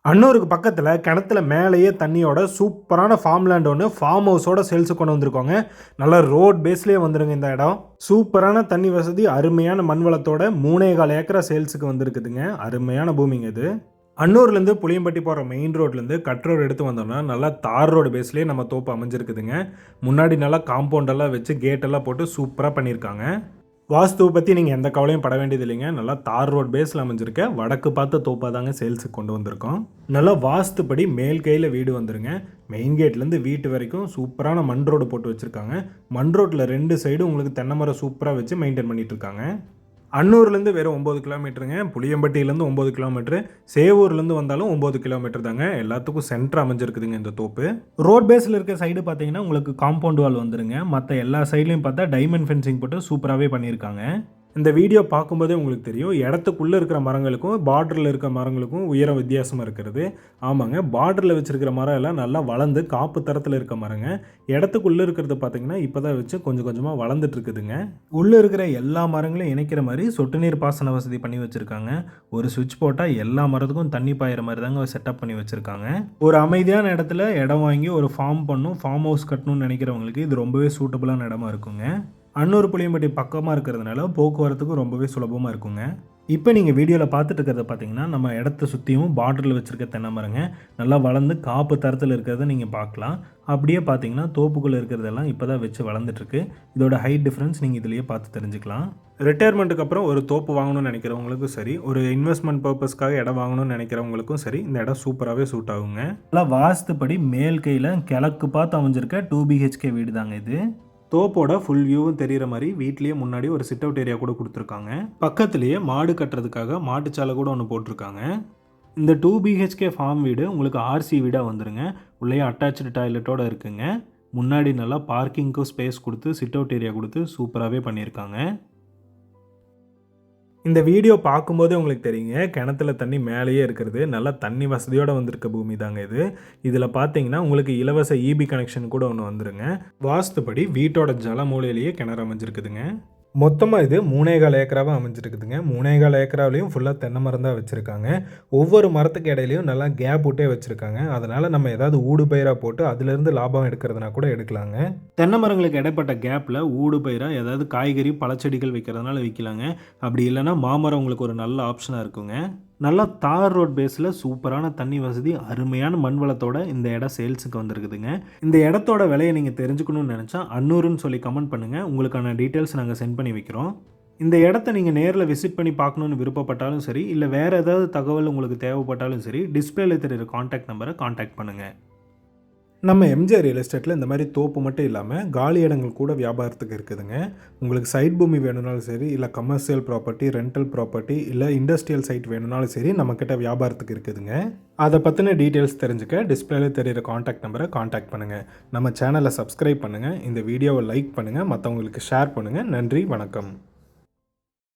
அன்னூருக்கு பக்கத்தில் கிணத்துல மேலேயே தண்ணியோட சூப்பரான ஃபார்ம் லேண்ட் ஒன்று ஃபார்ம் ஹவுஸோட சேல்ஸுக்கு கொண்டு வந்திருக்கோங்க. நல்லா ரோட் பேஸ்லேயே வந்துருங்க. இந்த இடம் சூப்பரான தண்ணி வசதி, அருமையான மண் வளத்தோட 3.25 ஏக்கரா சேல்ஸுக்கு வந்திருக்குதுங்க. அருமையான பூமிங்க இது. அன்னூர்லேருந்து புளியம்பட்டி போகிற மெயின் ரோட்லேருந்து கட் ரோடு எடுத்து வந்தோம்னா நல்லா தார் ரோடு பேஸ்லேயே நம்ம தோப்பு அமைஞ்சிருக்குதுங்க. முன்னாடி நல்லா காம்பவுண்டெல்லாம் வச்சு கேட்டெல்லாம் போட்டு சூப்பராக பண்ணியிருக்காங்க. வாஸ்துவை பற்றி நீங்கள் எந்த கவலையும் பட வேண்டியது இல்லைங்க. நல்லா தார் ரோட் பேஸில் அமைஞ்சிருக்க வடக்கு பார்த்த தோப்பாக தாங்க சேல்ஸுக்கு கொண்டு வந்திருக்கோம். நல்லா வாஸ்துப்படி மேல் கையில் வீடு வந்துருங்க. மெயின் கேட்லேருந்து வீட்டு வரைக்கும் சூப்பரான மண் ரோடு போட்டு வச்சுருக்காங்க. மண் ரோட்டில் 2 சைடும் உங்களுக்கு தென்னை மரம் சூப்பராக வச்சு மெயின்டைன் பண்ணிகிட்டு இருக்காங்க. அன்னூர்லேருந்து வெறும் 9 கிலோமீட்டருங்க. புளியம்பட்டியிலேருந்து 9 கிலோமீட்டரு, சேவூர்லேருந்து வந்தாலும் 9 கிலோமீட்டர் தாங்க. எல்லாத்துக்கும் சென்டர் அமைஞ்சிருக்குதுங்க இந்த தோப்பு. ரோட் பேஸில் இருக்க சைடு பார்த்தீங்கன்னா உங்களுக்கு காம்பவுண்ட் வால் வந்துருங்க. மற்ற எல்லா சைட்லையும் பார்த்தா டைமண்ட் ஃபென்சிங் போட்டு சூப்பராகவே பண்ணியிருக்காங்க. இந்த வீடியோ பார்க்கும்போதே உங்களுக்கு தெரியும், இடத்துக்குள்ளே இருக்கிற மரங்களுக்கும் பார்டரில் இருக்கிற மரங்களுக்கும் உயரம் வித்தியாசமாக இருக்கிறது. ஆமாங்க, பார்டரில் வச்சுருக்கிற மரம் எல்லாம் நல்லா வளர்ந்து காப்பு தரத்தில் இருக்க மரங்க. இடத்துக்குள்ளே இருக்கிறது பார்த்தீங்கன்னா இப்போ தான் வச்சு கொஞ்சம் கொஞ்சமாக வளர்ந்துட்டு இருக்குதுங்க. உள்ளே இருக்கிற எல்லா மரங்களையும் இணைக்கிற மாதிரி சொட்டு நீர் பாசன வசதி பண்ணி வச்சுருக்காங்க. ஒரு சுவிட்ச் போட்டால் எல்லா மரத்துக்கும் தண்ணி பாயிற மாதிரி தாங்க செட்டப் பண்ணி வச்சுருக்காங்க. ஒரு அமைதியான இடத்துல இடம் வாங்கி ஒரு ஃபார்ம் ஃபார்ம் ஹவுஸ் கட்டணும்னு நினைக்கிறவங்களுக்கு இது ரொம்பவே சூட்டபுளான இடமா இருக்குங்க. அன்னூர் புளியம்பட்டி பக்கமாக இருக்கிறதுனால போக்குவரத்துக்கும் ரொம்பவே சுலபமாக இருக்குங்க. இப்போ நீங்கள் வீடியோவில் பார்த்துட்டு இருக்கிறத பார்த்தீங்கன்னா நம்ம இடத்த சுற்றியும் பார்டரில் வச்சுருக்க தென்னை மரங்க நல்லா வளர்ந்து காப்பு தரத்தில் இருக்கிறத நீங்கள் பார்க்கலாம். அப்படியே பார்த்தீங்கன்னா தோப்புக்குள்ளே இருக்கிறதெல்லாம் இப்போ தான் வச்சு வளர்ந்துட்டுருக்கு. இதோட ஹைட் டிஃப்ரென்ஸ் நீங்கள் இதிலேயே பார்த்து தெரிஞ்சுக்கலாம். ரிட்டையர்மெண்ட்டுக்கு அப்புறம் ஒரு தோப்பு வாங்கணும்னு நினைக்கிறவங்களுக்கும் சரி, ஒரு இன்வெஸ்ட்மெண்ட் பர்பஸ்க்காக இடம் வாங்கணும்னு நினைக்கிறவங்களுக்கும் சரி, இந்த இடம் சூப்பராகவே சூட் ஆகுங்க. நல்லா வாஸ்துப்படி மேல் கையில் கிழக்கு பார்த்து அமைஞ்சிருக்க 2 BHK வீடு தாங்க இது. தோப்போட ஃபுல் வியூவும் தெரிகிற மாதிரி வீட்லேயே முன்னாடி ஒரு சிட் அவுட் ஏரியா கூட கொடுத்துருக்காங்க. பக்கத்துலேயே மாடு கட்டுறதுக்காக மாட்டுச்சாலை கூட ஒன்று போட்டிருக்காங்க. இந்த 2 BHK ஃபார்ம் வீடு உங்களுக்கு RC வீடாக வந்துருங்க. உள்ளே அட்டாச்சு டாய்லெட்டோடு இருக்குங்க. முன்னாடி நல்லா பார்க்கிங்க்கும் ஸ்பேஸ் கொடுத்து சிட் அவுட் ஏரியா கொடுத்து சூப்பராகவே பண்ணியிருக்காங்க. இந்த வீடியோ பார்க்கும்போதே உங்களுக்கு தெரியுங்க, கிணத்துல தண்ணி மேலேயே இருக்கிறது. நல்லா தண்ணி வசதியோடு வந்திருக்க பூமி தாங்க இது. இதில் பார்த்தீங்கன்னா உங்களுக்கு இலவச EB கனெக்ஷன் கூட ஒன்று வந்துருங்க. வாஸ்துப்படி வீட்டோட ஜல மூலையிலேயே கிணறு அமைஞ்சிருக்குதுங்க. மொத்தமாக இது 3.25 ஏக்கராவாக அமைஞ்சிருக்குதுங்க. 3.25 ஏக்கராவிலையும் ஃபுல்லாக தென்னை மரம் தான் வச்சுருக்காங்க. ஒவ்வொரு மரத்துக்கு இடையிலையும் நல்லா கேப் விட்டே வச்சுருக்காங்க. அதனால் நம்ம ஏதாவது ஊடு பயிராக போட்டு அதிலிருந்து லாபம் எடுக்கிறதுனா கூட எடுக்கலாங்க. தென்னை மரங்களுக்கு இடைப்பட்ட கேப்பில் ஊடு பயிராக ஏதாவது காய்கறி பழச்செடிகள் வைக்கிறதுனால விற்கலாங்க. அப்படி இல்லைனா மாமரம் உங்களுக்கு ஒரு நல்ல ஆப்ஷனாக இருக்குங்க. நல்லா தார் ரோட் பேஸில் சூப்பரான தண்ணி வசதி, அருமையான மண் வளத்தோட இந்த இடம் சேல்ஸுக்கு வந்திருக்குதுங்க. இந்த இடத்தோட விலையை நீங்கள் தெரிஞ்சுக்கணும்னு நினச்சா அன்னூருன்னு சொல்லி கமெண்ட் பண்ணுங்கள். உங்களுக்கான டீட்டெயில்ஸ் நாங்கள் சென்ட் பண்ணி வைக்கிறோம். இந்த இடத்த நீங்கள் நேரில் விசிட் பண்ணி பார்க்கணுன்னு விருப்பப்பட்டாலும் சரி, இல்லை வேறு ஏதாவது தகவல் உங்களுக்கு தேவைப்பட்டாலும் சரி, டிஸ்பிளேல தெரிகிற காண்டாக்ட் நம்பரை காண்டாக்ட் பண்ணுங்கள். நம்ம MJ ரியல் எஸ்டேட்டில் இந்த மாதிரி தோப்பு மட்டும் இல்லாமல் காலி இடங்கள் கூட வியாபாரத்துக்கு இருக்குதுங்க. உங்களுக்கு சைட் பூமி வேணும்னாலும் சரி, இல்லை கமர்ஷியல் ப்ராப்பர்ட்டி, ரெண்டல் ப்ராப்பர்ட்டி, இல்லை இண்டஸ்ட்ரியல் சைட் வேணும்னாலும் சரி நம்மக்கிட்ட வியாபாரத்துக்கு இருக்குதுங்க. அதை பற்றின டீட்டெயில்ஸ் தெரிஞ்சுக்க டிஸ்பிளேல தெரிகிற காண்டாக்ட் நம்பரை காண்டாக்ட் பண்ணுங்கள். நம்ம சேனலை சப்ஸ்கிரைப் பண்ணுங்கள். இந்த வீடியோவை லைக் பண்ணுங்கள். மற்றவங்களுக்கு ஷேர் பண்ணுங்கள். நன்றி, வணக்கம்.